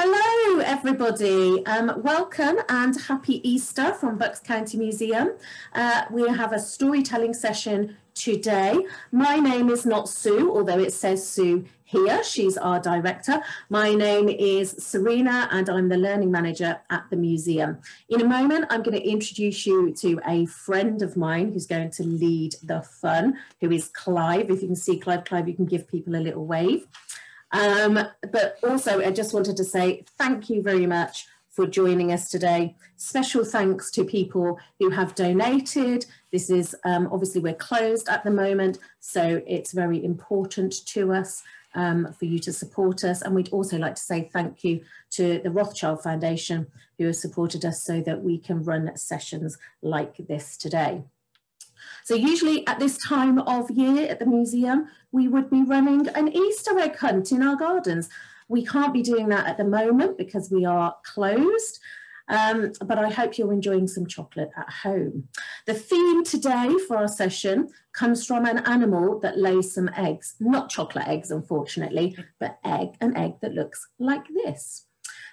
Hello everybody, welcome and happy Easter from Bucks County Museum. We have a storytelling session today. My name is not Sue, although it says Sue here. She's our director. My name is Serena and I'm the learning manager at the museum. In a moment, I'm going to introduce you to a friend of mine who's going to lead the fun, who is Clive. If you can see Clive, you can give people a little wave. But also I just wanted to say thank you very much for joining us today. Special thanks to people who have donated. This is obviously we're closed at the moment, so it's very important to us for you to support us. And we'd also like to say thank you to the Rothschild Foundation who have supported us so that we can run sessions like this today. So usually at this time of year at the museum, we would be running an Easter egg hunt in our gardens. We can't be doing that at the moment because we are closed, but I hope you're enjoying some chocolate at home. The theme today for our session comes from an animal that lays some eggs, not chocolate eggs, unfortunately, but an egg that looks like this.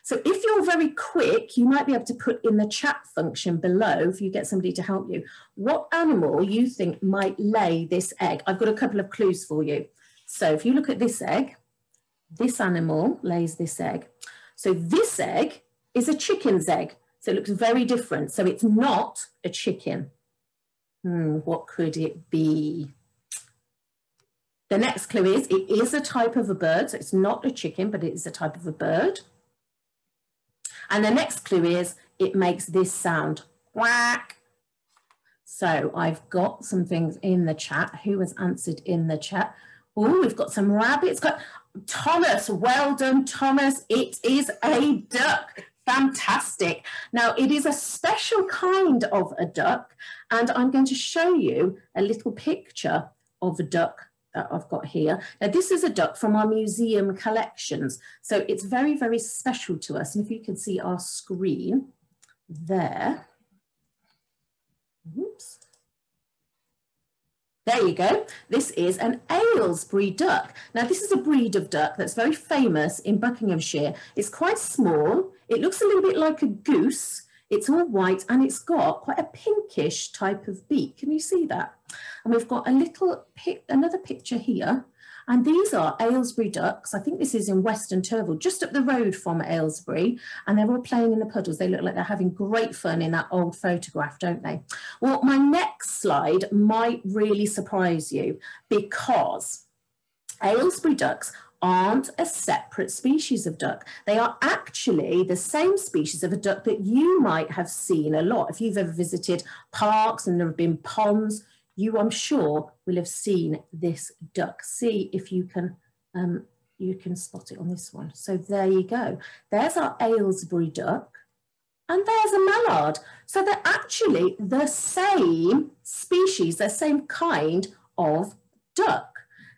So if you're very quick, you might be able to put in the chat function below, if you get somebody to help you, what animal you think might lay this egg. I've got a couple of clues for you. So if you look at this egg, this animal lays this egg. So this egg is a chicken's egg. So it looks very different. So it's not a chicken. What could it be? The next clue is it is a type of a bird. So it's not a chicken, but it is a type of a bird. And the next clue is it makes this sound, quack. So I've got some things in the chat. Who has answered in the chat? Oh, we've got some rabbits. Got Thomas, well done, Thomas. It is a duck. Fantastic. Now, it is a special kind of a duck, and I'm going to show you a little picture of a duck that I've got here. Now, this is a duck from our museum collections, so it's very, very special to us. And if you can see our screen there, oops. There you go. This is an Aylesbury duck. Now, this is a breed of duck that's very famous in Buckinghamshire. It's quite small. It looks a little bit like a goose. It's all white and it's got quite a pinkish type of beak. Can you see that? And we've got another picture here. And these are Aylesbury Ducks. I think this is in Western Turville, just up the road from Aylesbury. And they're all playing in the puddles. They look like they're having great fun in that old photograph, don't they? Well, my next slide might really surprise you because Aylesbury Ducks aren't a separate species of duck. They are actually the same species of a duck that you might have seen a lot. If you've ever visited parks and there have been ponds, you, I'm sure, will have seen this duck. See if you can spot it on this one. So there you go. There's our Aylesbury duck and there's a mallard. So they're actually the same species, the same kind of duck.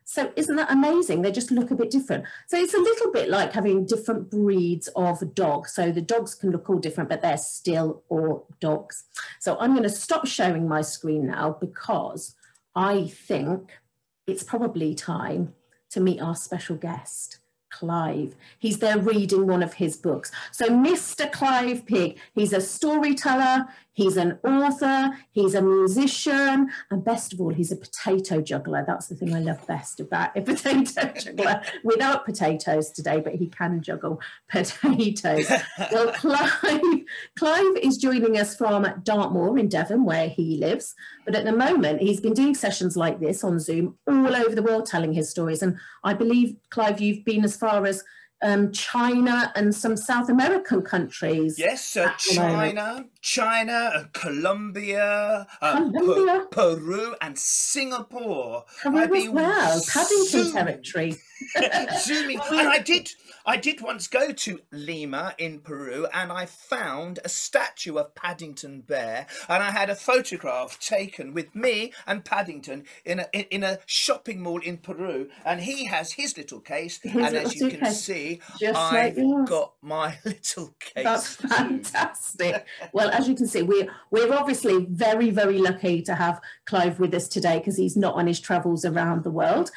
So isn't that amazing? They just look a bit different. So it's a little bit like having different breeds of dogs. So the dogs can look all different, but they're still all dogs. So I'm going to stop sharing my screen now because I think it's probably time to meet our special guest, Clive. He's there reading one of his books. So Mr. Clive Pig, he's a storyteller, he's an author, he's a musician, and best of all, he's a potato juggler. That's the thing I love best about a potato juggler. Without potatoes today, but he can juggle potatoes. Well, Clive is joining us from Dartmoor in Devon, where he lives. But at the moment, he's been doing sessions like this on Zoom all over the world, telling his stories. And I believe, Clive, you've been as far as China and some South American countries. Yes, China, Colombia, Peru and Singapore. I've been Paddington territory. Zooming. And I did once go to Lima in Peru and I found a statue of Paddington Bear and I had a photograph taken with me and Paddington in a shopping mall in Peru, and he has his little case, and as you can see, I've got my little case. That's fantastic. Well, as you can see, we're obviously very, very lucky to have Clive with us today because he's not on his travels around the world.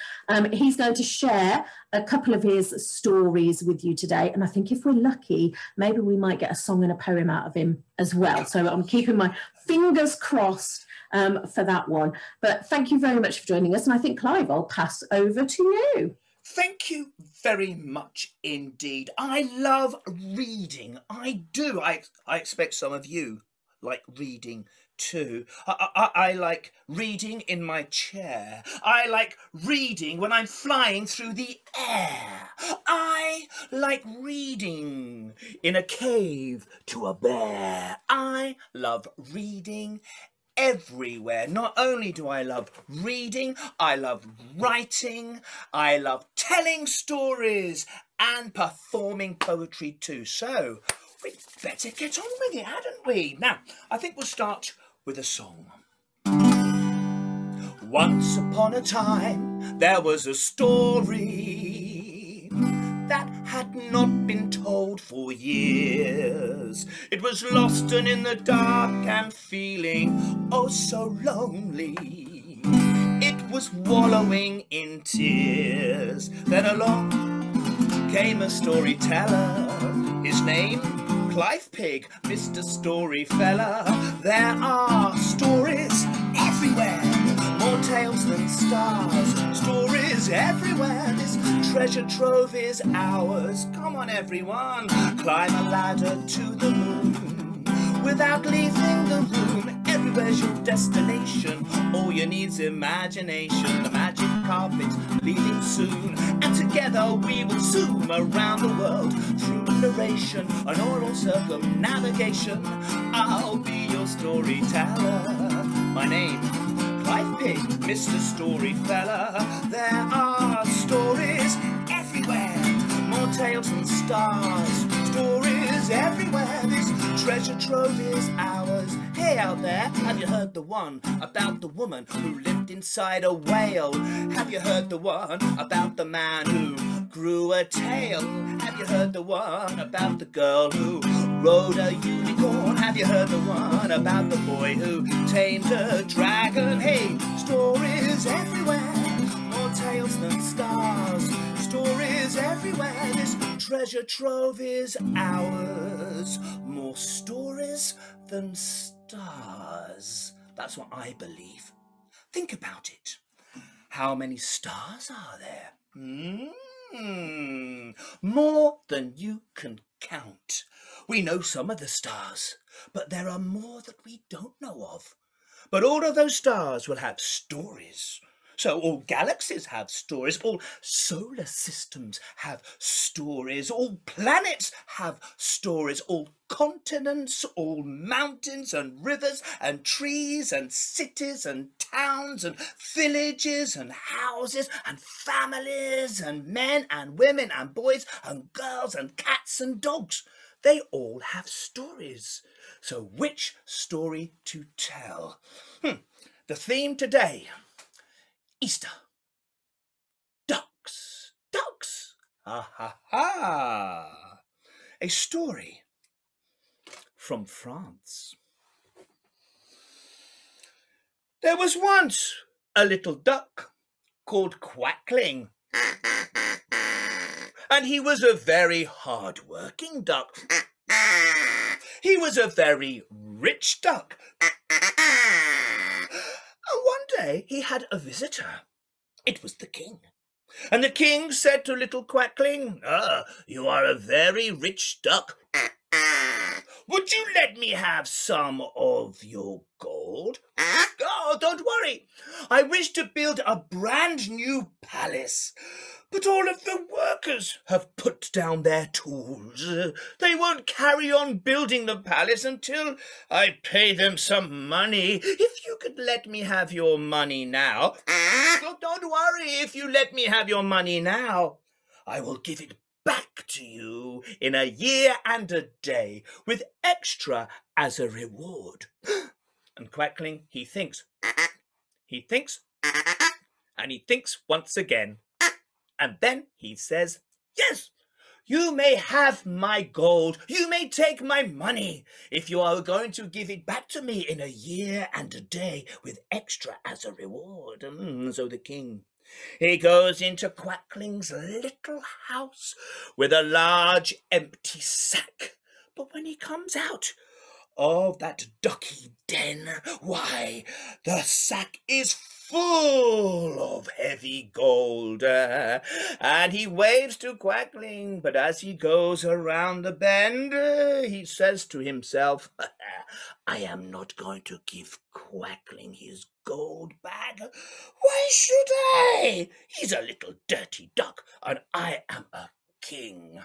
He's going to share a couple of his stories with you today. And I think if we're lucky, maybe we might get a song and a poem out of him as well. So I'm keeping my fingers crossed for that one. But thank you very much for joining us. And I think, Clive, I'll pass over to you. Thank you very much indeed. I love reading. I do. I expect some of you like reading too. I like reading in my chair. I like reading when I'm flying through the air. I like reading in a cave to a bear. I love reading everywhere. Not only do I love reading, I love writing, I love telling stories and performing poetry too. So we'd better get on with it, hadn't we? Now, I think we'll start with a song. Once upon a time, there was a story that had not been told for years. It was lost and in the dark and feeling oh so lonely. It was wallowing in tears. Then along came a storyteller. His name, Clive Pig, Mr. Storyfella. There are stories everywhere, more tales than stars. Stories everywhere, this treasure trove is ours. Come on everyone, climb a ladder to the moon. Without leaving the room, everywhere's your destination. All you need's imagination. The magic carpet's leaving soon, and together we will zoom around the world through narration, an oral circumnavigation. I'll be your storyteller. My name, Clive Pig, Mr. Storyfella. There are stories everywhere, more tales than stars. Stories everywhere, this treasure trove is ours. Hey out there, have you heard the one about the woman who lived inside a whale? Have you heard the one about the man who grew a tail? Have you heard the one about the girl who rode a unicorn? Have you heard the one about the boy who tamed a dragon? Hey, stories everywhere, more tales than stars. Stories everywhere, this treasure trove is ours. More stories than stars. That's what I believe. Think about it. How many stars are there? More than you can count. We know some of the stars, but there are more that we don't know of. But all of those stars will have stories. So all galaxies have stories, all solar systems have stories, all planets have stories, all continents, all mountains and rivers and trees and cities and towns and villages and houses and families and men and women and boys and girls and cats and dogs. They all have stories. So which story to tell? The theme today, Easter. Ducks. Ducks. Ha ha ha. A story from France. There was once a little duck called Quackling. And he was a very hard-working duck. He was a very rich duck. And one day he had a visitor. It was the king. And the king said to little Quackling, you are a very rich duck. Would you let me have some of your gold? Oh, don't worry. I wish to build a brand new palace. But all of the workers have put down their tools. They won't carry on building the palace until I pay them some money. If you could let me have your money now. Oh, don't worry. If you let me have your money now, I will give it back to you in a year and a day with extra as a reward. And Quackling, he thinks, and he thinks once again. And then he says, yes, You may have my gold, you may take my money, if you are going to give it back to me in a year and a day with extra as a reward. So the king, he goes into Quackling's little house with a large empty sack. But when he comes out of that ducky den, why, the sack is full of heavy gold, and he waves to Quackling, but as he goes around the bend, he says to himself, I am not going to give Quackling his gold bag. Why should I? He's a little dirty duck, and I am a king.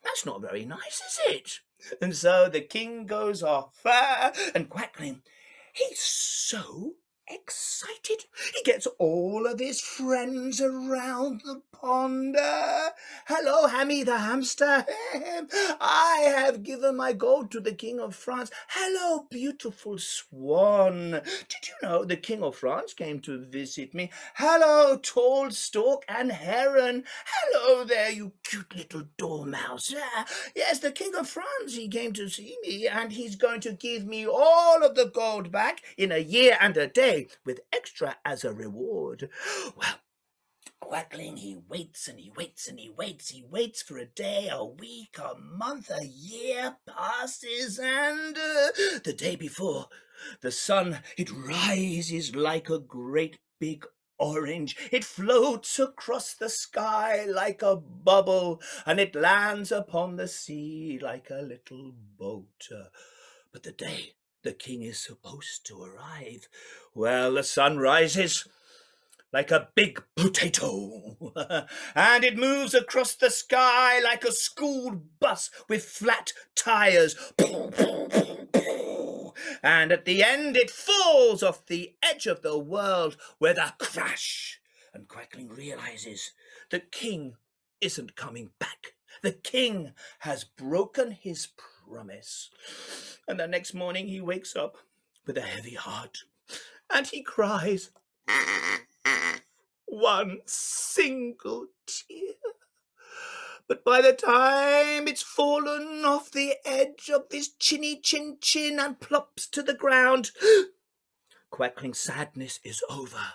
That's not very nice, is it? And so the king goes off, and Quackling, he's so excited. He gets all of his friends around the pond. Hello, Hammy the hamster. I have given my gold to the King of France. Hello, beautiful swan. Did you know the King of France came to visit me? Hello, tall stork and heron. Hello there, you cute little dormouse. Yes, the King of France, he came to see me, and he's going to give me all of the gold back in a year and a day with extra as a reward. Well, Quackling, he waits and he waits and he waits. He waits for a day, a week, a month, a year passes, and the day before, the sun, it rises like a great big orange. It floats across the sky like a bubble, and it lands upon the sea like a little boat. But the day the king is supposed to arrive, well, the sun rises like a big potato, and it moves across the sky like a school bus with flat tires. And at the end it falls off the edge of the world with a crash. And Quackling realizes the king isn't coming back. The king has broken his promise. And the next morning he wakes up with a heavy heart, and he cries one single tear. But by the time it's fallen off the edge of his chinny chin chin and plops to the ground, Quackling's sadness is over.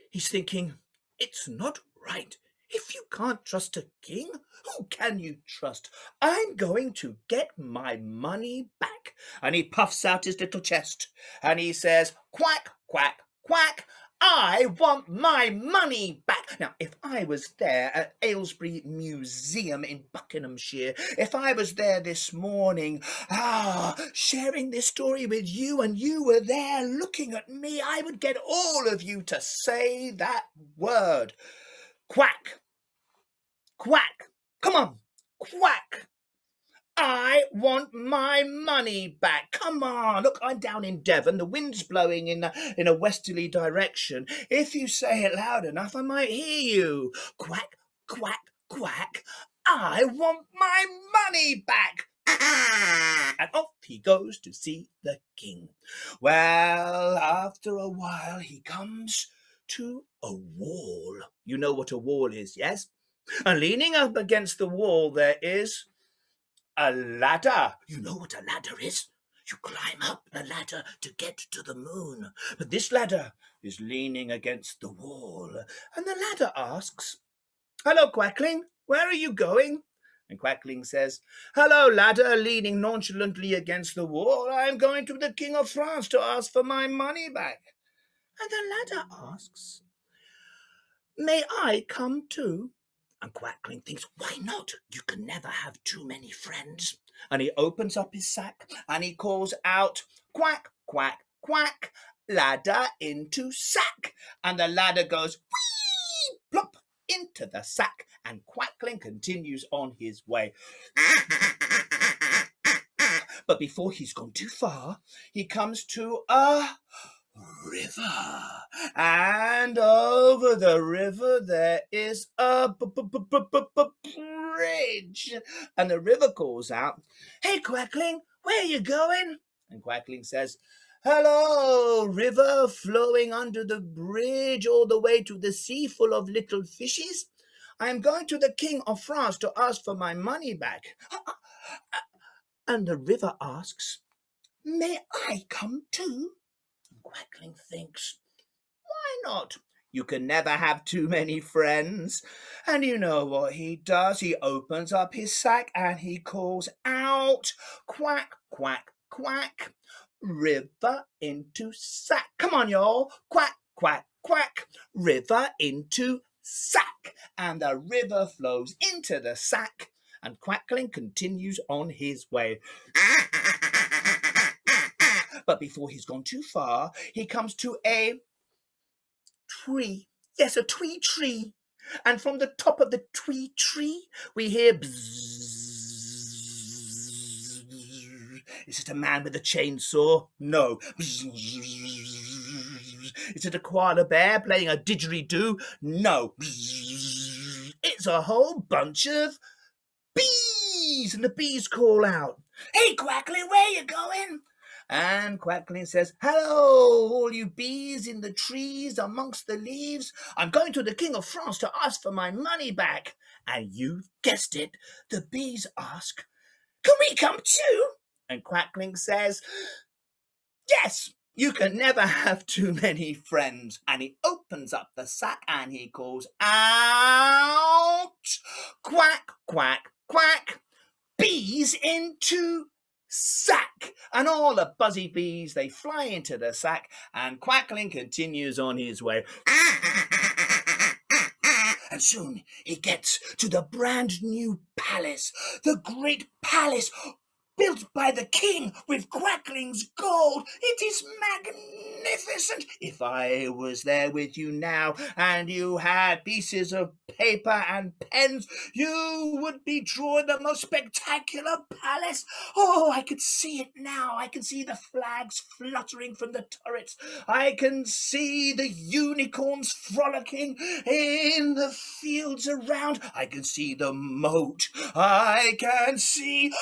He's thinking, it's not right. If you can't trust a king, who can you trust? I'm going to get my money back. And he puffs out his little chest and he says, quack, quack, quack, I want my money back. Now, if I was there at Aylesbury Museum in Buckinghamshire, if I was there this morning, sharing this story with you, and you were there looking at me, I would get all of you to say that word. Quack. Quack. Come on. Quack. I want my money back. Come on. Look, I'm down in Devon. The wind's blowing in a westerly direction. If you say it loud enough, I might hear you. Quack, quack, quack. I want my money back. And off he goes to see the king. Well, after a while, he comes to a wall. You know what a wall is, yes? And leaning up against the wall, there is a ladder. You know what a ladder is? You climb up a ladder to get to the moon. But this ladder is leaning against the wall. And the ladder asks, hello, Quackling, where are you going? And Quackling says, hello, ladder, leaning nonchalantly against the wall. I'm going to the King of France to ask for my money back. And the ladder asks, may I come too? And Quackling thinks, why not? You can never have too many friends. And he opens up his sack and he calls out, quack, quack, quack, ladder into sack. And the ladder goes, whee, plop, into the sack. And Quackling continues on his way. But before he's gone too far, he comes to a river, and over the river there is a bridge, and the river calls out, hey, Quackling, where are you going? And Quackling says, hello, river flowing under the bridge all the way to the sea full of little fishes. I am going to the King of France to ask for my money back. And the river asks, may I come too? Quackling thinks, why not? You can never have too many friends. And you know what he does? He opens up his sack and he calls out, quack, quack, quack, river into sack. Come on, y'all. Quack, quack, quack, river into sack. And the river flows into the sack, and Quackling continues on his way. But before he's gone too far, he comes to a tree. Yes, a tweed tree. And from the top of the tweed tree, we hear bzzz. Is it a man with a chainsaw? No. Bzzz. Is it a koala bear playing a didgeridoo? No. Bzzz. It's a whole bunch of bees. And the bees call out, hey, Quackling, where you going? And Quackling says, hello, all you bees in the trees amongst the leaves. I'm going to the King of France to ask for my money back. And you've guessed it, the bees ask, can we come too? And Quackling says, yes, you can never have too many friends. And he opens up the sack and he calls out, quack, quack, quack, bees into sack. And all the buzzy bees, they fly into the sack, and Quackling continues on his way. And soon he gets to the brand new palace, the great palace built by the king with Quackling's gold. It is magnificent. If I was there with you now and you had pieces of paper and pens, you would be drawing the most spectacular palace. Oh, I could see it now. I can see the flags fluttering from the turrets. I can see the unicorns frolicking in the fields around. I can see the moat. I can see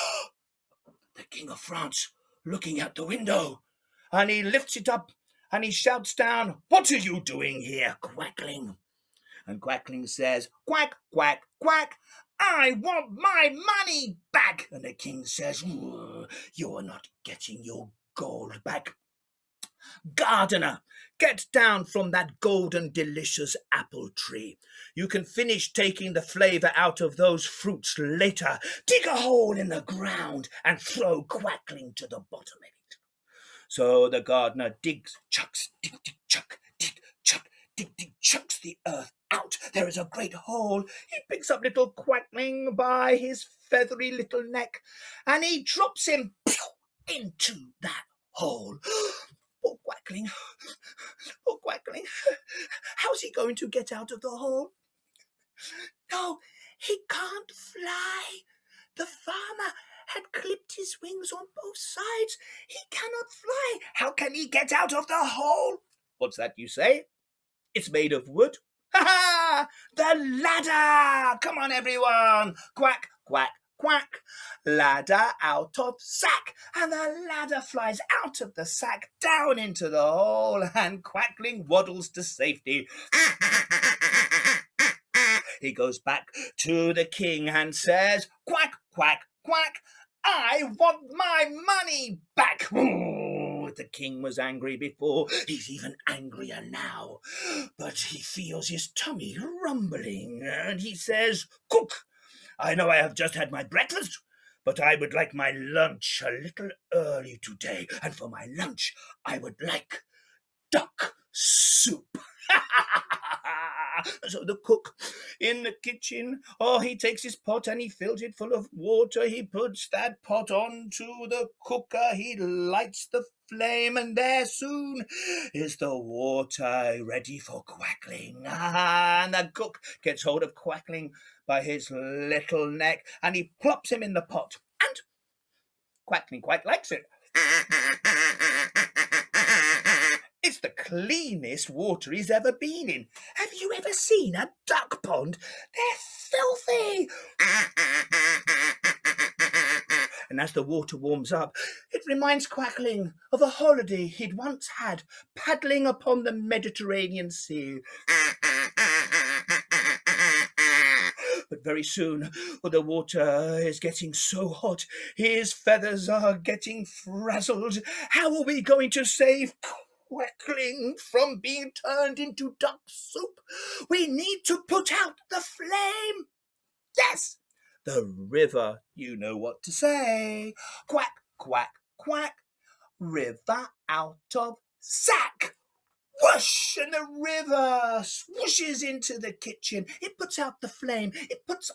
the King of France looking out the window, and he lifts it up and he shouts down, what are you doing here, Quackling? And Quackling says, quack, quack, quack, I want my money back. And the king says, you're not getting your gold back. Gardener, get down from that golden delicious apple tree. You can finish taking the flavour out of those fruits later. Dig a hole in the ground and throw Quackling to the bottom of it. So the gardener digs, chucks, dig, dig, chuck, dig, chuck, dig, dig, chucks the earth out. There is a great hole. He picks up little Quackling by his feathery little neck and he drops him into that hole. Poor Quackling, poor Quackling. How's he going to get out of the hole? No, he can't fly. The farmer had clipped his wings on both sides. He cannot fly. How can he get out of the hole? What's that you say? It's made of wood. Ha ha! The ladder! Come on, everyone! Quack, quack, quack, ladder out of sack, and the ladder flies out of the sack down into the hole, and Quackling waddles to safety. He goes back to the king and says, quack, quack, quack, I want my money back. The king was angry before. He's even angrier now, but he feels his tummy rumbling, and he says, cook, I know I have just had my breakfast, but I would like my lunch a little early today. And for my lunch, I would like duck soup. So the cook in the kitchen, he takes his pot and he fills it full of water. He puts that pot onto the cooker. He lights the flame, and there soon is the water ready for Quackling. And the cook gets hold of Quackling by his little neck and he plops him in the pot. And Quackling quite likes it. It's the cleanest water he's ever been in. Have you ever seen a duck pond? They're filthy. And as the water warms up, it reminds Quackling of a holiday he'd once had, paddling upon the Mediterranean Sea. But very soon, the water is getting so hot, his feathers are getting frazzled. How are we going to save Quackling from being turned into duck soup? We need to put out the flame. Yes, the river, you know what to say. Quack, quack, quack, river out of sack. Whoosh! And the river swooshes into the kitchen. It puts out the flame. It puts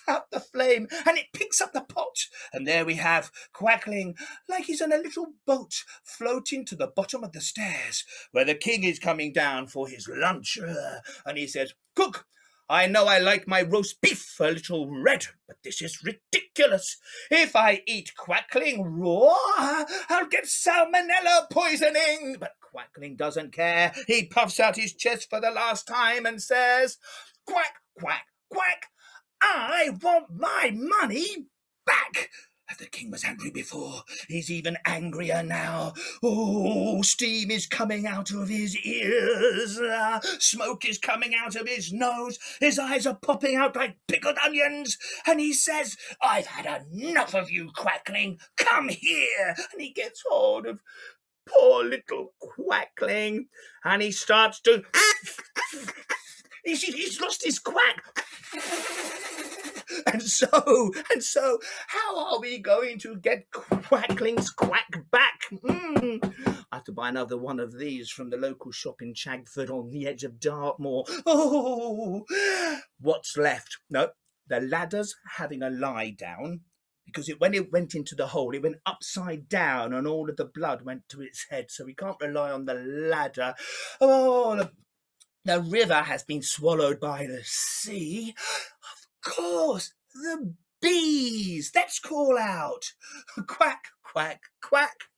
out the flame, and it picks up the pot. And there we have Quackling, like he's on a little boat floating to the bottom of the stairs, where the king is coming down for his lunch. And he says, "Cook, I know I like my roast beef a little red, but this is ridiculous. If I eat Quackling raw, I'll get salmonella poisoning." But Quackling doesn't care. He puffs out his chest for the last time and says, "Quack, quack, quack, I want my money back." If the king was angry before, he's even angrier now. Oh, steam is coming out of his ears. Smoke is coming out of his nose. His eyes are popping out like pickled onions. And he says, "I've had enough of you, Quackling. Come here." And he gets hold of poor little Quackling. And he starts to... He's lost his quack. And so, how are we going to get Quackling's quack back? I have to buy another one of these from the local shop in Chagford on the edge of Dartmoor. Oh, what's left? No, the ladder's having a lie down, because when it went into the hole, it went upside down and all of the blood went to its head, so we can't rely on the ladder. Oh, the river has been swallowed by the sea. Of course, the bees. Let's call out. Quack, quack, quack.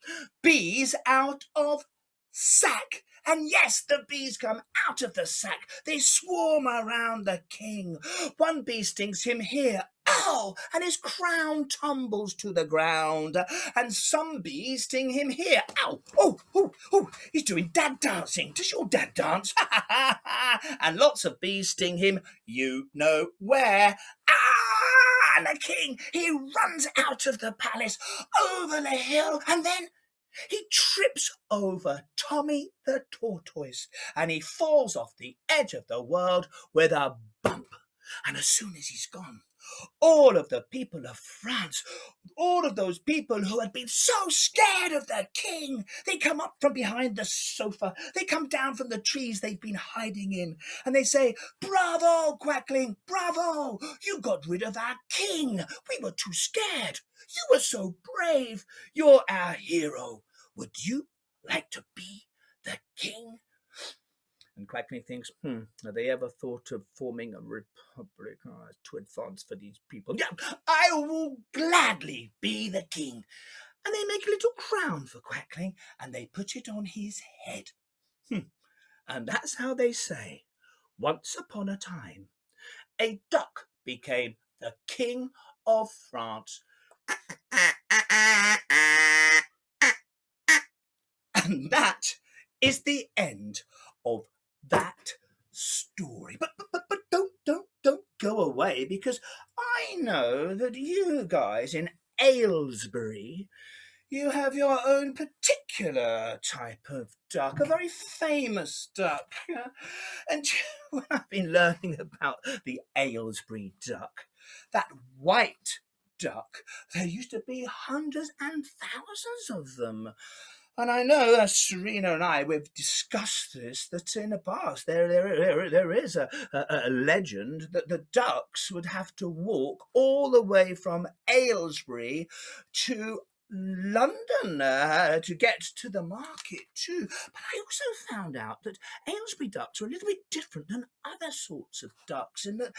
Bees out of sack. And yes, the bees come out of the sack. They swarm around the king. One bee stings him here. Ow! And his crown tumbles to the ground. And some bees sting him here. Ow! Oh, he's doing dad dancing. Does your dad dance? And lots of bees sting him, you know where. And the king, he runs out of the palace, over the hill, and then he trips over Tommy the tortoise, and he falls off the edge of the world with a bump. And as soon as he's gone, all of the people of France, all of those people who had been so scared of the king, they come up from behind the sofa, they come down from the trees they've been hiding in, and they say, "Bravo, Quackling, bravo! You got rid of our king. We were too scared. You were so brave. You're our hero. Would you like to be the king?" And Quackling thinks, have they ever thought of forming a republic? Oh, it's too advanced for these people. Yeah, I will gladly be the king. And they make a little crown for Quackling, and they put it on his head. And that's how they say, once upon a time, a duck became the king of France. And that is the end of that story. But don't go away, because I know that you guys in Aylesbury, you have your own particular type of duck, a very famous duck. And when I've been learning about the Aylesbury duck, that white duck, there used to be hundreds and thousands of them. And I know that Serena and I, we've discussed this, that in the past there is a legend that the ducks would have to walk all the way from Aylesbury to London to get to the market too. But I also found out that Aylesbury ducks are a little bit different than other sorts of ducks in that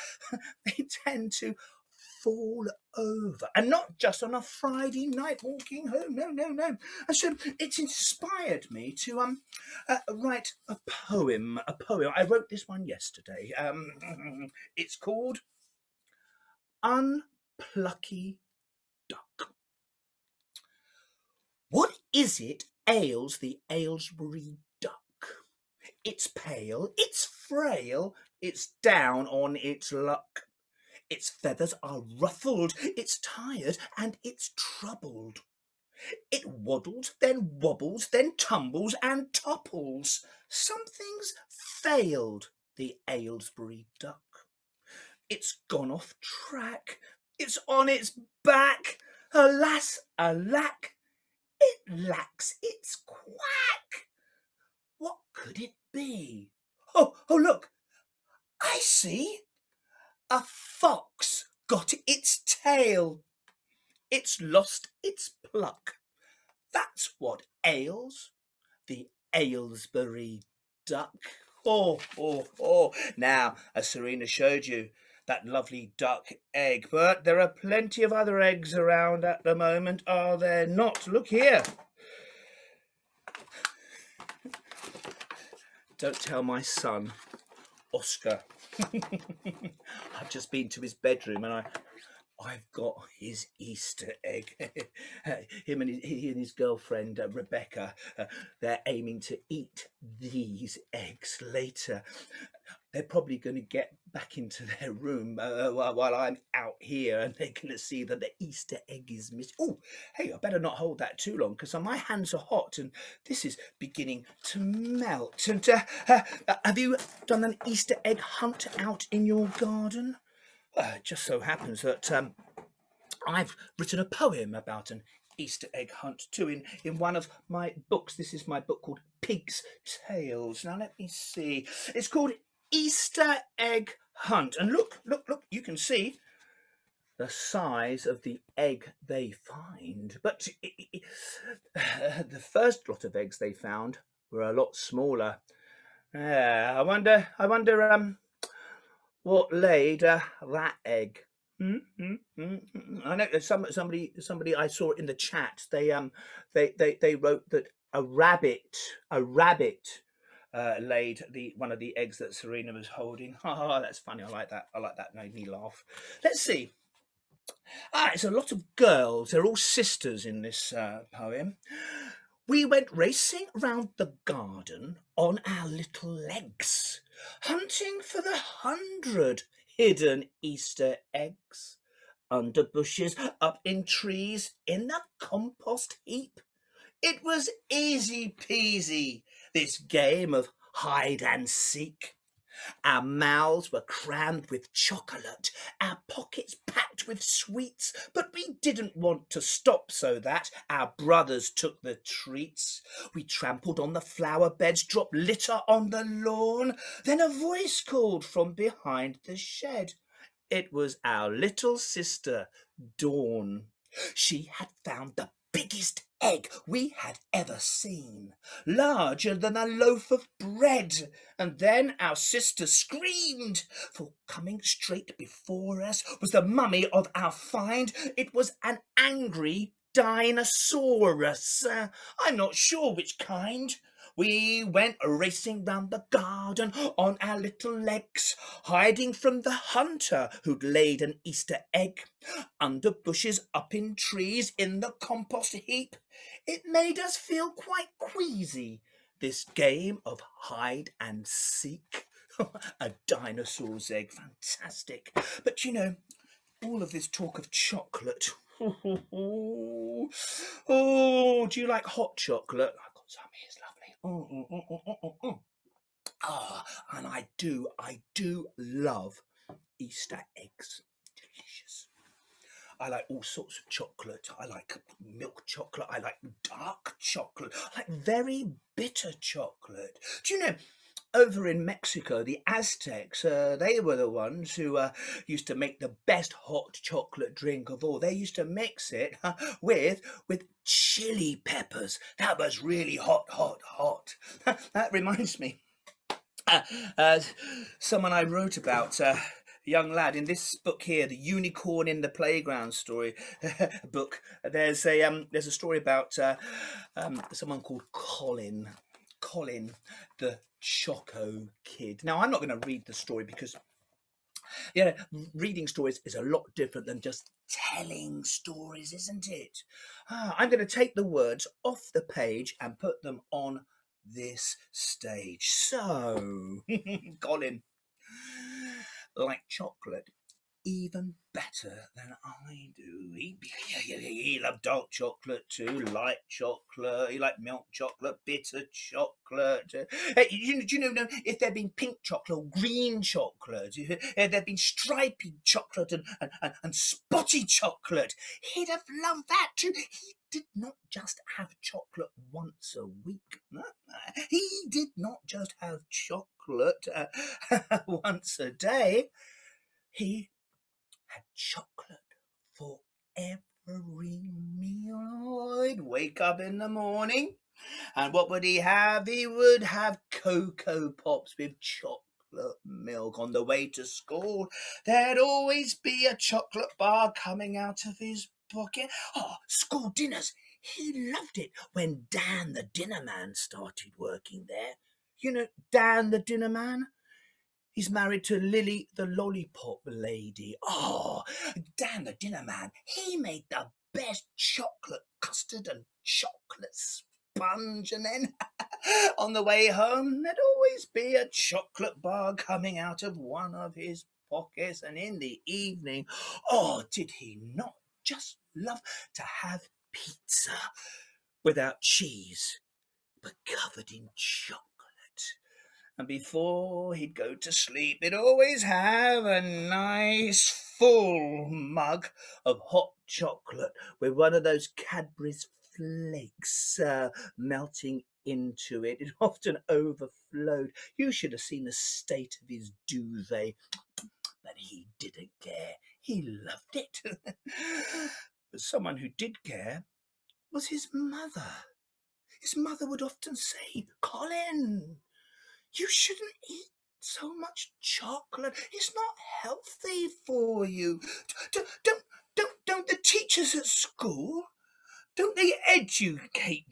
they tend to fall over, and not just on a Friday night walking home. No. And so it's inspired me to write a poem. I wrote this one yesterday. It's called Unplucky Duck. What is it ails the Aylesbury duck? It's pale, it's frail, it's down on its luck. Its feathers are ruffled, it's tired and it's troubled. It waddles, then wobbles, then tumbles and topples. Something's failed the Aylesbury Duck. It's gone off track. It's on its back. Alas, alack, it lacks its quack. What could it be? Oh, look, I see. A fox got its tail. It's lost its pluck. That's what ails the Aylesbury Duck. Now, as Serena showed you, that lovely duck egg. But there are plenty of other eggs around at the moment, are there not? Look here. Don't tell my son, Oscar. I've just been to his bedroom and I've got his Easter egg. He and his girlfriend, Rebecca, they're aiming to eat these eggs later. They're probably going to get back into their room while I'm out here, and they're going to see that the Easter egg is missing. Oh, hey, I better not hold that too long because my hands are hot and this is beginning to melt. And have you done an Easter egg hunt out in your garden? It just so happens that I've written a poem about an Easter egg hunt too in one of my books. This is my book called Pig's Tales. Now let me see. It's called Easter Egg Hunt. And look, you can see the size of the egg they find. But the first lot of eggs they found were a lot smaller. I wonder what laid that egg. I know somebody I saw in the chat. They wrote that a rabbit laid one of the eggs that Serena was holding. Oh, that's funny. I like that. Made me laugh. Let's see. It's a lot of girls. They're all sisters in this poem. We went racing round the garden on our little legs, hunting for the 100 hidden Easter eggs. Under bushes, up in trees, in the compost heap. It was easy peasy, this game of hide and seek. Our mouths were crammed with chocolate, our pockets packed with sweets, but we didn't want to stop so that our brothers took the treats. We trampled on the flower beds, dropped litter on the lawn. Then a voice called from behind the shed. It was our little sister, Dawn. She had found the biggest egg we had ever seen, larger than a loaf of bread. And then our sister screamed, for coming straight before us was the mummy of our find. It was an angry dinosaurus. I'm not sure which kind. We went racing round the garden on our little legs, hiding from the hunter who'd laid an Easter egg. Under bushes, up in trees, in the compost heap. It made us feel quite queasy, this game of hide and seek. A dinosaur's egg, fantastic. But you know, all of this talk of chocolate. Oh, do you like hot chocolate? I've got some here, it's lovely. And I do love Easter eggs. Delicious. I like all sorts of chocolate. I like milk chocolate. I like dark chocolate. I like very bitter chocolate. Do you know, over in Mexico, the Aztecs, they were the ones who used to make the best hot chocolate drink of all. They used to mix it with chili peppers. That was really hot. That reminds me. Someone I wrote about, a young lad in this book here, the Unicorn in the Playground story book. There's a story about someone called Colin, the Choco Kid. Now, I'm not going to read the story because, you know, reading stories is a lot different than just telling stories, isn't it? I'm going to take the words off the page and put them on this stage. So, Colin, like chocolate, even better than I do. He loved dark chocolate too, light chocolate. He liked milk chocolate, bitter chocolate. Do you know if there'd been pink chocolate or green chocolate? There'd been stripy chocolate and spotty chocolate. He'd have loved that too. He did not just have chocolate once a week. He did not just have chocolate once a day. He had chocolate for every meal. He'd wake up in the morning, and what would he have? He would have Cocoa Pops with chocolate milk. On the way to school, there'd always be a chocolate bar coming out of his pocket. Oh, school dinners. He loved it when Dan the dinner man started working there. You know Dan the dinner man? He's married to Lily the lollipop lady. Oh, Dan the dinner man, he made the best chocolate custard and chocolate sponge. And then on the way home, there'd always be a chocolate bar coming out of one of his pockets. And in the evening, oh, did he not just love to have pizza without cheese, but covered in chocolate? And before he'd go to sleep, he'd always have a nice full mug of hot chocolate with one of those Cadbury's flakes melting into it. It often overflowed. You should have seen the state of his duvet. But he didn't care. He loved it. But someone who did care was his mother. His mother would often say, "Colin, you shouldn't eat so much chocolate. It's not healthy for you. Don't the teachers at school, don't they educate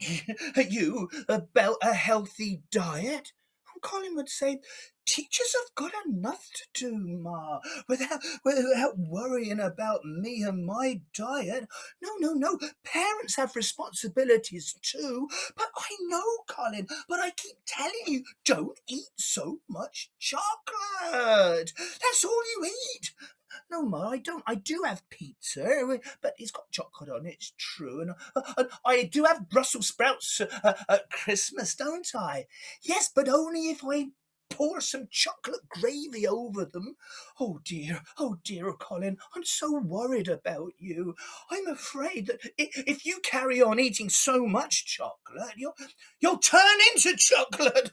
you about a healthy diet?" And Colin would say, "Teachers have got enough to do, Ma, without worrying about me and my diet. No. Parents have responsibilities too. But I know, Colin, but I keep telling you, don't eat so much chocolate. That's all you eat." "No, Ma, I don't. I do have pizza, but it's got chocolate on it, it's true. And I do have Brussels sprouts at Christmas, don't I?" "Yes, but only if I pour some chocolate gravy over them." Oh dear, Colin, I'm so worried about you. I'm afraid that if you carry on eating so much chocolate, you'll turn into chocolate."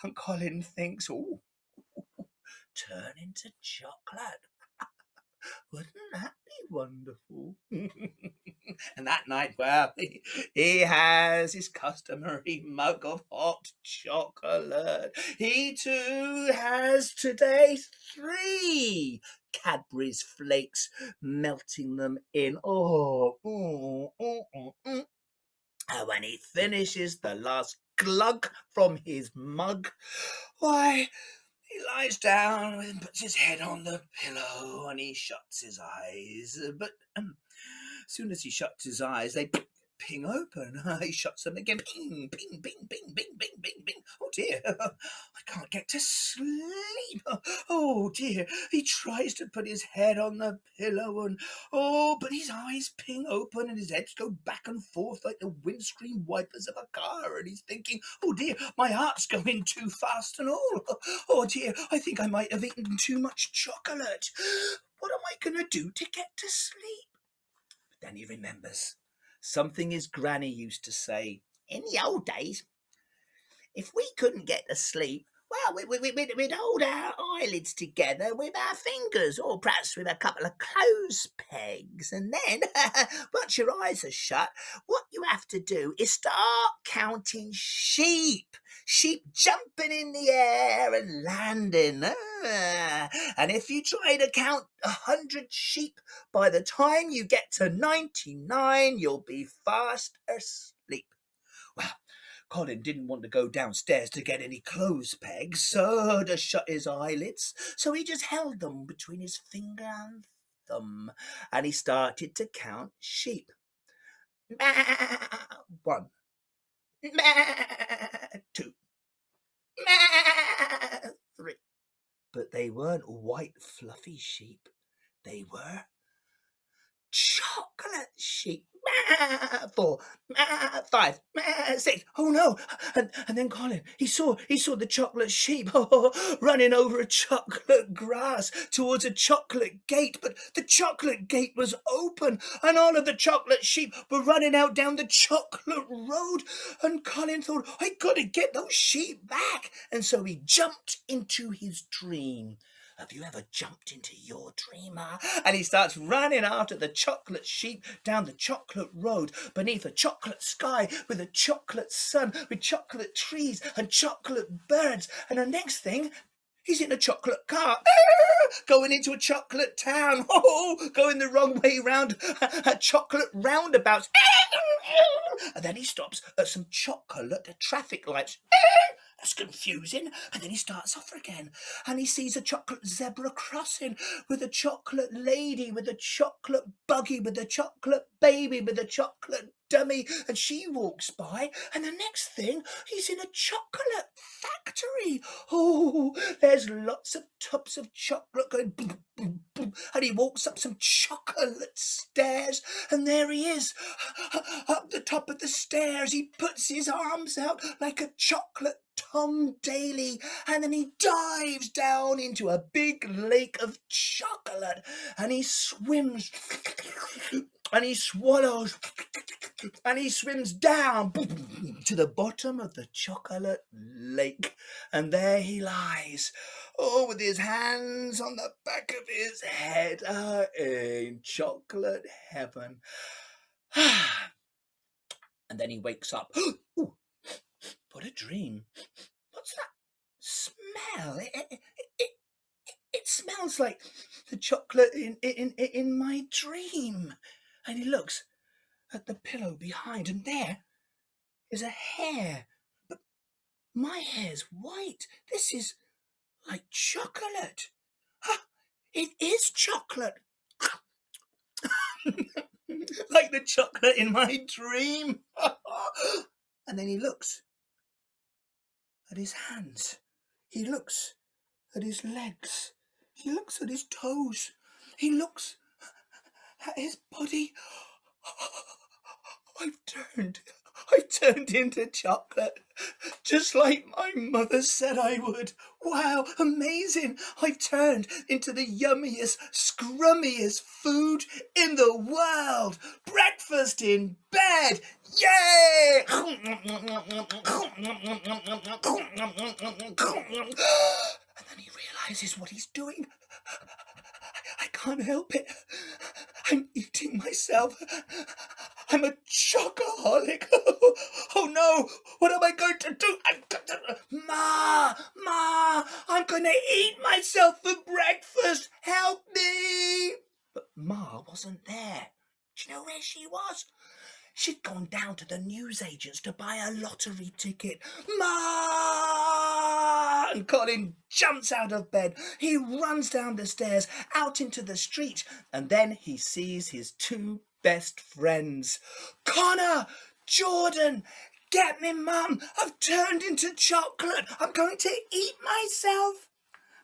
And Colin thinks, "Oh, turn into chocolate. Wouldn't that be wonderful?" And that night, well, he has his customary mug of hot chocolate. He too has today 3 Cadbury's flakes, melting them in. And when he finishes the last glug from his mug, why, he lies down and puts his head on the pillow and he shuts his eyes. But as soon as he shuts his eyes, they ping open. He shuts them again. Ping, ping, ping, ping, ping, ping, ping, ping. Oh dear, I can't get to sleep. Oh dear, he tries to put his head on the pillow and but his eyes ping open and his heads go back and forth like the windscreen wipers of a car, and he's thinking, "Oh dear, my heart's going too fast and all. Oh dear, I think I might have eaten too much chocolate. What am I going to do to get to sleep?" But then he remembers something his granny used to say. In the old days, if we couldn't get to sleep, well, we'd hold our eyelids together with our fingers, or perhaps with a couple of clothes pegs. And then, once your eyes are shut, what you have to do is start counting sheep. Sheep jumping in the air and landing. And if you try to count 100 sheep, by the time you get to 99, you'll be fast asleep. Well, Colin didn't want to go downstairs to get any clothes pegs to shut his eyelids, so he just held them between his finger and thumb, and he started to count sheep. 1, 2, 3. But they weren't white fluffy sheep. They were chocolate sheep. 4, 5, 6. Oh no! And then Colin, he saw the chocolate sheep running over a chocolate grass towards a chocolate gate. But the chocolate gate was open, and all of the chocolate sheep were running out down the chocolate road. And Colin thought, I gotta get those sheep back. And so he jumped into his dream. Have you ever jumped into your dream? And he starts running after the chocolate sheep down the chocolate road beneath a chocolate sky with a chocolate sun, with chocolate trees and chocolate birds. And the next thing, he's in a chocolate car, going into a chocolate town, going the wrong way round a chocolate roundabout. And then he stops at some chocolate traffic lights. That's confusing. And then he starts off again, and he sees a chocolate zebra crossing with a chocolate lady, with a chocolate buggy, with a chocolate baby, with a chocolate dummy, and she walks by. And the next thing, he's in a chocolate factory. Oh, there's lots of tubs of chocolate going boom, boom, boom. And he walks up some chocolate stairs, and there he is up the top of the stairs. He puts his arms out like a chocolate Tom Daly, and then he dives down into a big lake of chocolate, and he swims, and he swallows, and he swims down to the bottom of the chocolate lake, and there he lies, with his hands on the back of his head, in chocolate heaven. And then he wakes up. Ooh, what a dream. What's that smell? It smells like the chocolate in my dream. And he looks at the pillow behind, and there is a hair. But my hair's white. This is like chocolate. It is chocolate. Like the chocolate in my dream. And then he looks at his hands. He looks at his legs. He looks at his toes. He looks at his body. I've turned into chocolate, just like my mother said I would. Wow, amazing. I've turned into the yummiest, scrummiest food in the world. Breakfast in bed. Yay! And then he realizes what he's doing. I can't help it. I'm eating myself. I'm a chocoholic. Oh no, what am I going to do? Ma, I'm going to eat myself for breakfast. Help me. But Ma wasn't there. Do you know where she was? She'd gone down to the newsagents to buy a lottery ticket. Ma! And Colin jumps out of bed. He runs down the stairs, out into the street, and then he sees his two best friends. Connor! Jordan! Get me, Mum! I've turned into chocolate! I'm going to eat myself!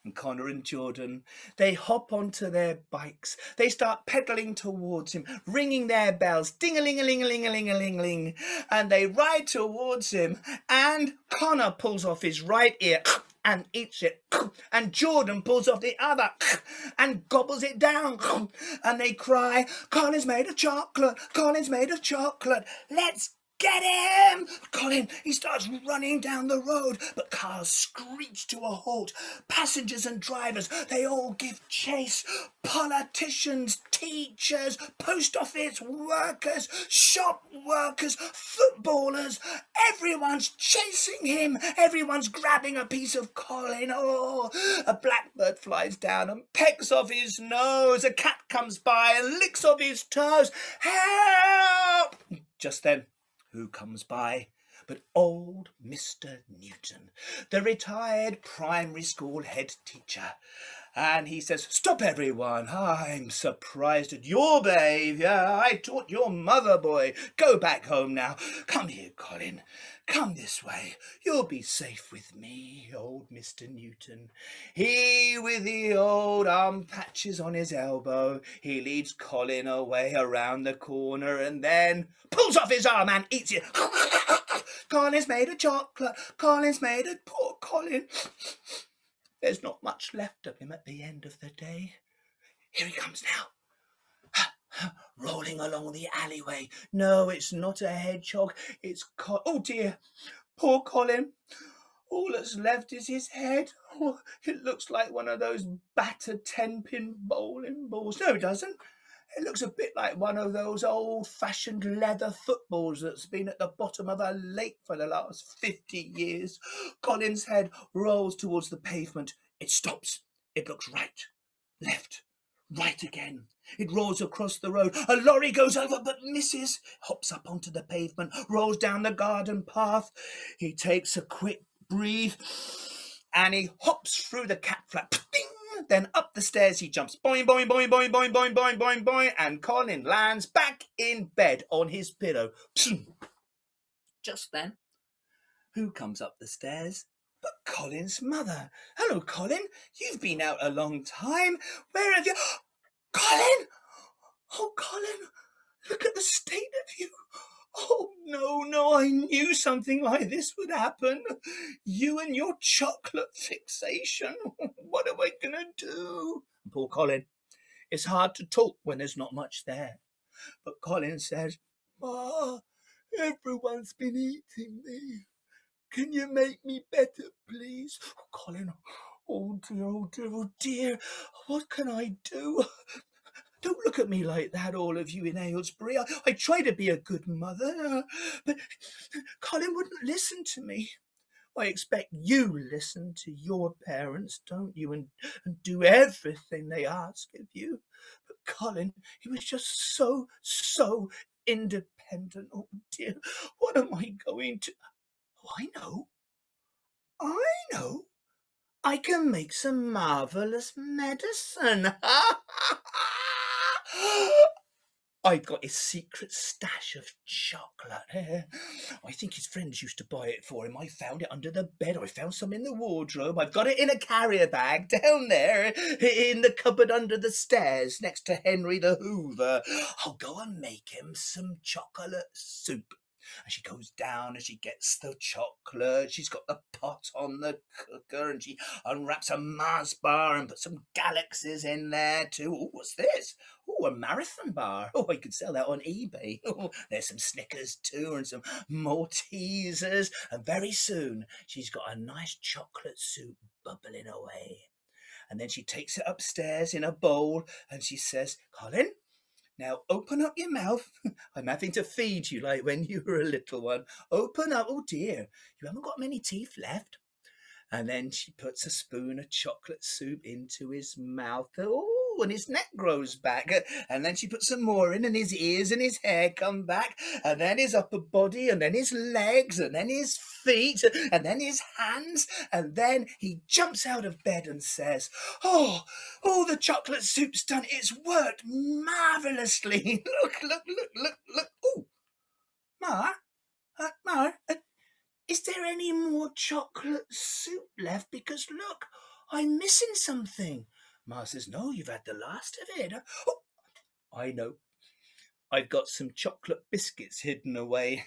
And Connor and Jordan, they hop onto their bikes. They start pedalling towards him, ringing their bells, ding-a-ling-a-ling-a-ling-a-ling-a-ling. And they ride towards him, and Connor pulls off his right ear and eats it. And Jordan pulls off the other and gobbles it down. And they cry, Colin's made of chocolate, Colin's made of chocolate. Let's get him! Colin, he starts running down the road, but cars screech to a halt. Passengers and drivers, they all give chase. Politicians, teachers, post office workers, shop workers, footballers, everyone's chasing him. Everyone's grabbing a piece of Colin. Oh, a blackbird flies down and pecks off his nose. A cat comes by and licks off his toes. Help! Just then, who comes by but old Mr. Newton, the retired primary school head teacher. And he says, "Stop, everyone. I'm surprised at your behaviour. I taught your mother, boy. Go back home now. Come here, Colin. Come this way. You'll be safe with me, old Mr. Newton." He, with the old arm patches on his elbow, he leads Colin away around the corner and then pulls off his arm and eats it. Colin's made of chocolate. Colin's made of poor Colin. There's not much left of him at the end of the day. Here he comes now, rolling along the alleyway. No, it's not a hedgehog. It's oh dear, poor Colin. All that's left is his head. Oh, it looks like one of those battered 10-pin bowling balls. No, it doesn't. It looks a bit like one of those old-fashioned leather footballs that's been at the bottom of a lake for the last 50 years. Colin's head rolls towards the pavement. It stops. It looks right, left, right again. It rolls across the road. A lorry goes over but misses. Hops up onto the pavement, rolls down the garden path. He takes a quick breathe and he hops through the cat flap. Ding! Then up the stairs he jumps. Boing, boing, boing, boing, boing, boing, boing, boing, boing. And Colin lands back in bed on his pillow. Just then, who comes up the stairs but Colin's mother? "Hello, Colin. You've been out a long time. Where have you..." "Colin! Oh, Colin, look at the state of you. Oh, no, I knew something like this would happen. You and your chocolate fixation. What am I going to do?" Poor Colin. It's hard to talk when there's not much there. But Colin says, "Ma, everyone's been eating me. Can you make me better, please?" "Oh, Colin, oh dear, oh dear, oh dear. What can I do? Don't look at me like that, all of you in Aylesbury. I try to be a good mother, but Colin wouldn't listen to me. I expect you listen to your parents, don't you, and do everything they ask of you. But Colin, he was just so independent. Oh dear, what am I going to... Oh, I know. I can make some marvellous medicine." I've got his secret stash of chocolate. I think his friends used to buy it for him. I found it under the bed. I found some in the wardrobe. I've got it in a carrier bag down there in the cupboard under the stairs next to Henry the Hoover. I'll go and make him some chocolate soup. And she goes down and she gets the chocolate. She's got the pot on the cooker and she unwraps a Mars bar and puts some galaxies in there too. Oh, what's this? Oh, a marathon bar. Oh, I could sell that on eBay. Oh, there's some Snickers too and some Maltesers. And very soon she's got a nice chocolate soup bubbling away. And then she takes it upstairs in a bowl and she says, "Colin, now open up your mouth. I'm having to feed you like when you were a little one. Open up. Oh dear, you haven't got many teeth left." And then she puts a spoon of chocolate soup into his mouth. Oh, and his neck grows back. And then she puts some more in and his ears and his hair come back. And then his upper body and then his legs and then his feet and then his hands. And then he jumps out of bed and says, oh, the chocolate soup's done. It's worked marvellously. Look. Oh, Ma, is there any more chocolate soup left? Because look, I'm missing something. Ma says, no, you've had the last of it. Oh, I know. I've got some chocolate biscuits hidden away.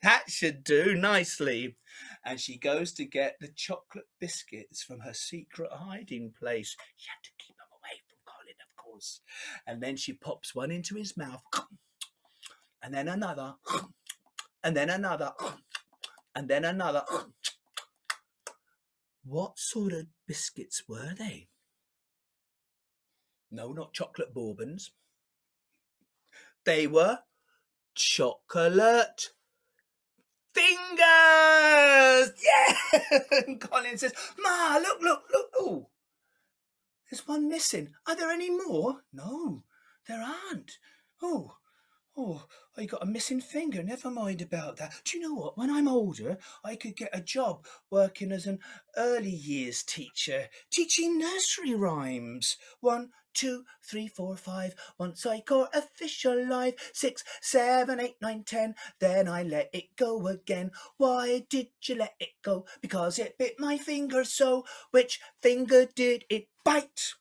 That should do nicely. And she goes to get the chocolate biscuits from her secret hiding place. She had to keep them away from Colin, of course. And then she pops one into his mouth. And then another. And then another. And then another. What sort of biscuits were they? No, not chocolate bourbons. They were chocolate fingers. Yeah. And Colin says, Ma, look. Oh, there's one missing. Are there any more? No, there aren't. Oh, Oh, you got a missing finger. Never mind about that. Do you know what? When I'm older, I could get a job working as an early years teacher, teaching nursery rhymes. 1, 2, 3, 4, 5. Once I caught a fish alive. 6, 7, 8, 9, 10. Then I let it go again. Why did you let it go? Because it bit my finger so. Which finger did it bite?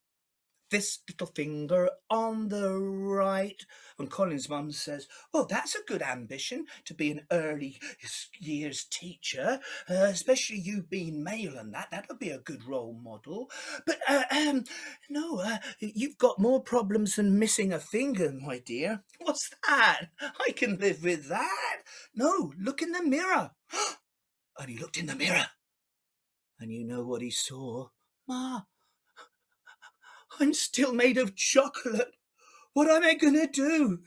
This little finger on the right. And Colin's mum says, oh, that's a good ambition to be an early years teacher, especially you being male and that would be a good role model. But no, you've got more problems than missing a finger, my dear. What's that? I can live with that. No, look in the mirror. And he looked in the mirror. And you know what he saw? Ma, I'm still made of chocolate. What am I going to do?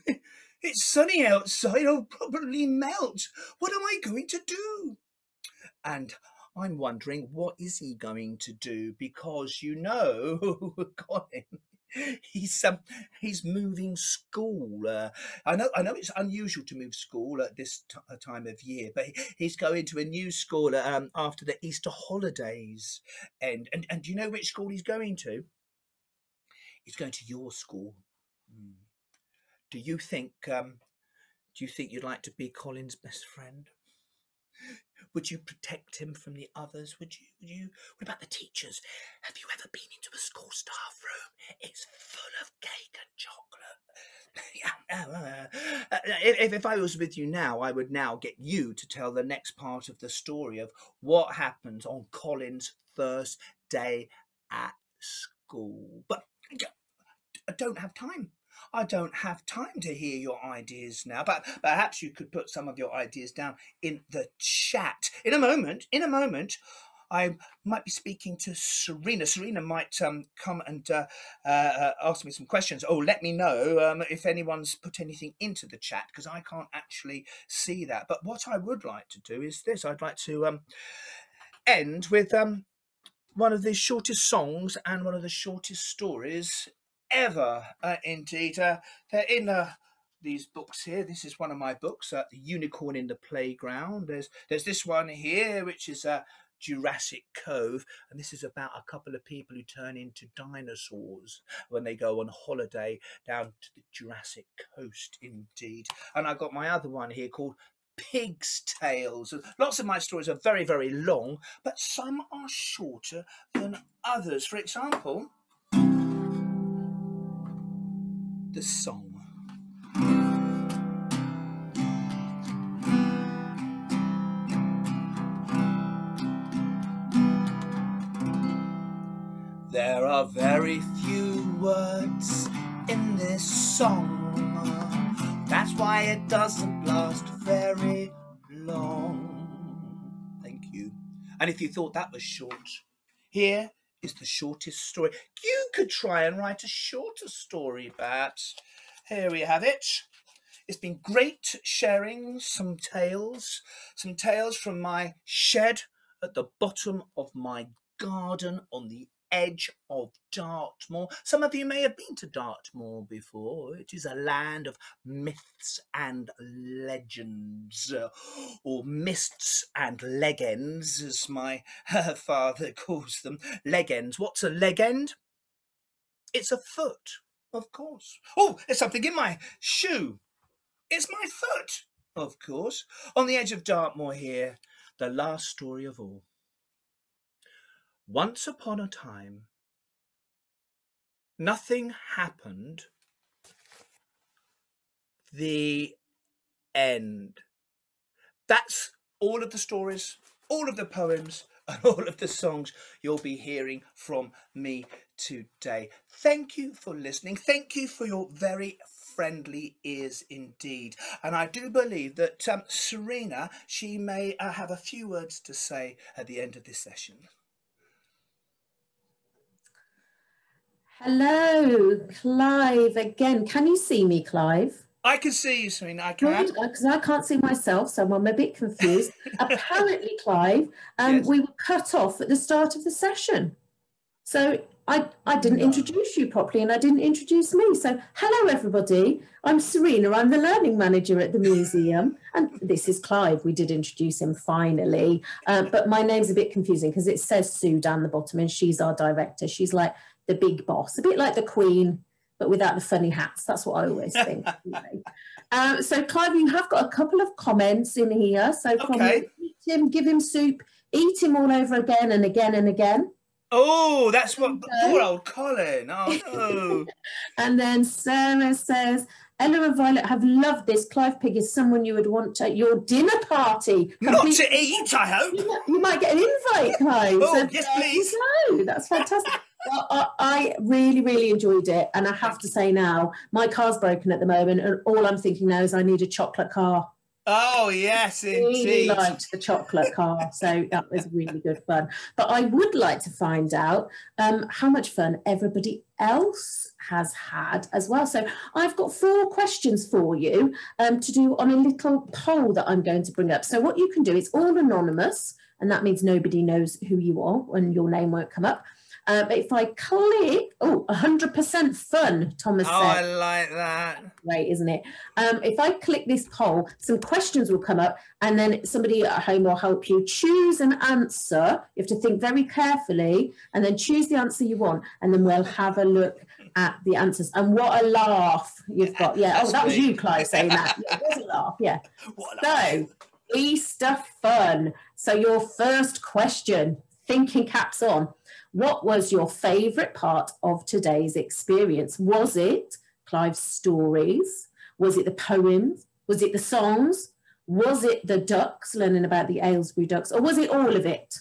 It's sunny outside. I'll probably melt. What am I going to do? And I'm wondering, what is he going to do? Because, you know, Colin, he's moving school. I know it's unusual to move school at this time of year, but he's going to a new school after the Easter holidays. And do you know which school he's going to? He's going to your school. Do you think you'd like to be Colin's best friend? Would you protect him from the others? Would you? What about the teachers? Have you ever been into a school staff room? It's full of cake and chocolate. If I was with you now, I would now get you to tell the next part of the story of what happens on Colin's first day at school. But I don't have time. I don't have time to hear your ideas now, but perhaps you could put some of your ideas down in the chat. In a moment, I might be speaking to Serena. Serena might come and ask me some questions. Oh, let me know if anyone's put anything into the chat, because I can't actually see that. But what I would like to do is this. I'd like to end with one of the shortest songs and one of the shortest stories ever. Indeed, they're in these books here. This is one of my books, The Unicorn in the Playground. There's this one here, which is Jurassic Cove, and this is about a couple of people who turn into dinosaurs when they go on holiday down to the Jurassic Coast, indeed. And I've got my other one here called Pig's Tales. Lots of my stories are very, very long, but some are shorter than others. For example, the song. There are very few words in this song. That's why it doesn't last very long. Thank you. And if you thought that was short, here is the shortest story. You could try and write a shorter story, perhaps. Here we have it. It's been great sharing some tales from my shed at the bottom of my garden on the edge of Dartmoor. Some of you may have been to Dartmoor before. It is a land of myths and legends, or mists and legends, as my father calls them. Legends. What's a legend? It's a foot, of course. Oh, there's something in my shoe. It's my foot, of course. On the edge of Dartmoor here, the last story of all. Once upon a time, nothing happened. The end. That's all of the stories, all of the poems, and all of the songs you'll be hearing from me today. Thank you for listening. Thank you for your very friendly ears indeed. And I do believe that Serena, she may have a few words to say at the end of this session. Hello, Clive again. Can you see me, Clive? I can see you, Serena. I can. Good, because I can't see myself, so I'm a bit confused. Apparently, Clive, Yes. we were cut off at the start of the session. So I didn't introduce you properly, and I didn't introduce me. So hello, everybody. I'm Serena. I'm the learning manager at the museum. And this is Clive. We did introduce him finally. But my name's a bit confusing because it says Sue down the bottom, and she's our director. She's like the big boss, a bit like the Queen, but without the funny hats. That's what I always think. So Clive, you have got a couple of comments in here. So from eat him, give him soup, eat him all over again and again and again. Oh, that's what poor old Colin. Oh no. And then Sarah says, Ella and Violet have loved this. Clive Pig is someone you would want at your dinner party. Not to eat, I hope. You might get an invite, Clive. Oh, so yes, please. No, that's fantastic. Well, I really, really enjoyed it. And I have to say now, my car's broken at the moment. And all I'm thinking now is I need a chocolate car. Oh, yes, indeed. I really liked the chocolate car. So that was really good fun. But I would like to find out how much fun everybody else has had as well. So I've got 4 questions for you to do on a little poll that I'm going to bring up. So what you can do, it's all anonymous, and that means nobody knows who you are and your name won't come up. But if I click, 100% fun, Thomas said. I like that. Great, isn't it? If I click this poll, some questions will come up, and then somebody at home will help you choose an answer. You have to think very carefully, and then choose the answer you want, and then we'll have a look at the answers. And what a laugh you've got. Yeah, that was you, Clive, saying that. Yeah, it was a laugh, yeah. So, Easter fun. So your first question, thinking caps on. What was your favourite part of today's experience? Was it Clive's stories? Was it the poems? Was it the songs? Was it the ducks, learning about the Aylesbury Ducks? Or was it all of it?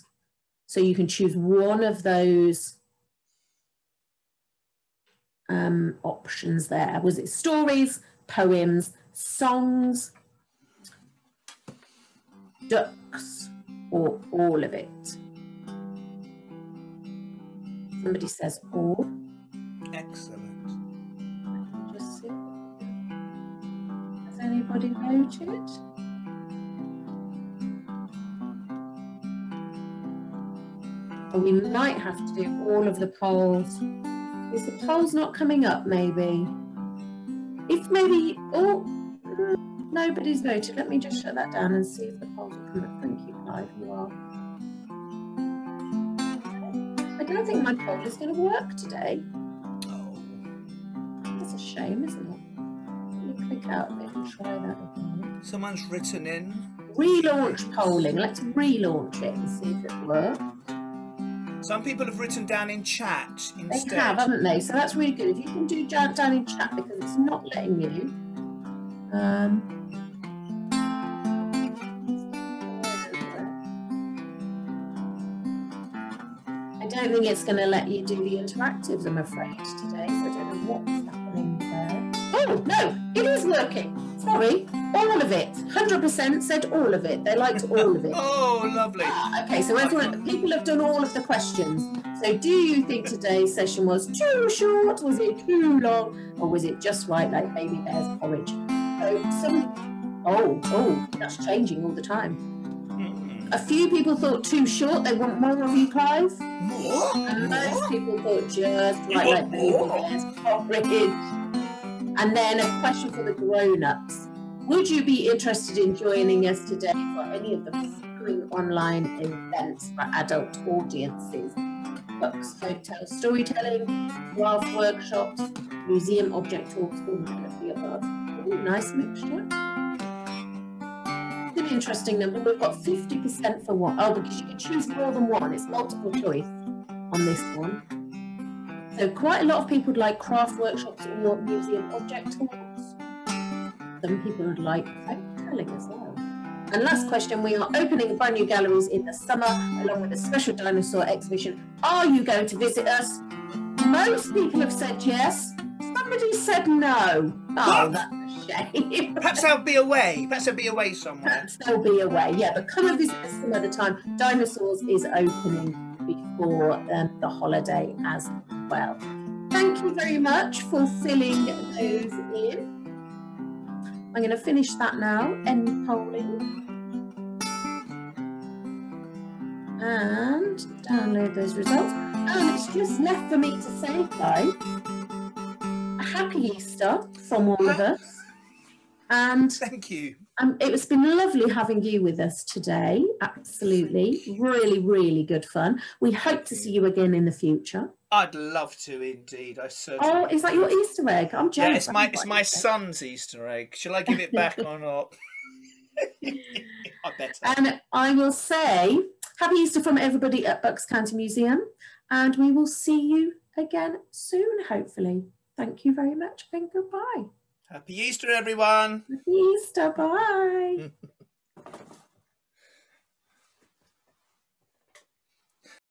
So you can choose one of those options there. Was it stories, poems, songs, ducks, or all of it? Somebody says all. Excellent. Just see. Has anybody voted? Or we might have to do all of the polls. Is the polls not coming up, maybe? If maybe, nobody's voted. Let me just shut that down and see if the polls will come up. Thank you, Clive. You are. I don't think my poll is going to work today. Oh. That's a shame, isn't it? Let me click out, maybe try that again. Someone's written in. Relaunch polling. Let's relaunch it and see if it works. Some people have written down in chat instead. They have, haven't they? So that's really good. If you can do down in chat, because it's not letting you. I don't think it's going to let you do the interactives, I'm afraid, today. So I don't know what's happening there. Oh, no, it is working. Sorry, all of it. 100% said all of it. They liked all of it. Oh, lovely. Okay, so people have done all of the questions. So do you think today's session was too short? Was it too long? Or was it just right, like baby bear's porridge? So that's changing all the time. A few people thought too short. They want more of you, Clive. More? And most people thought just right, like baby bear's porridge. And then a question for the grown-ups. Would you be interested in joining us today for any of the following online events for adult audiences? Books, folktales, storytelling, craft workshops, museum object talks, or none of the above. Ooh, nice mixture. It's an interesting number. We've got 50% for one. Oh, because you can choose more than one. It's multiple choice on this one. So quite a lot of people would like craft workshops or museum object talks. Some people would like folk-telling as well. And last question, we are opening brand new galleries in the summer along with a special dinosaur exhibition. Are you going to visit us? Most people have said yes. Somebody said no. Oh, that's a shame. Perhaps they'll be away. Perhaps they'll be away somewhere. Perhaps they'll be away, yeah. But come and visit us some other time. Dinosaurs is opening before the holiday as well. Thank you very much for filling those in. I'm going to finish that now, end polling. And download those results. And it's just left for me to say, Clive, a happy Easter from all of us. And thank you. It's been lovely having you with us today. Absolutely. Really, really good fun. We hope to see you again in the future. I'd love to indeed. I certainly. Oh, is that your Easter egg? I'm jealous. Yeah, it's my son's Easter egg. Shall I give it back or not? I better. And I will say happy Easter from everybody at Bucks County Museum, and we will see you again soon, hopefully. Thank you very much and goodbye. Happy Easter, everyone. Happy Easter. Bye.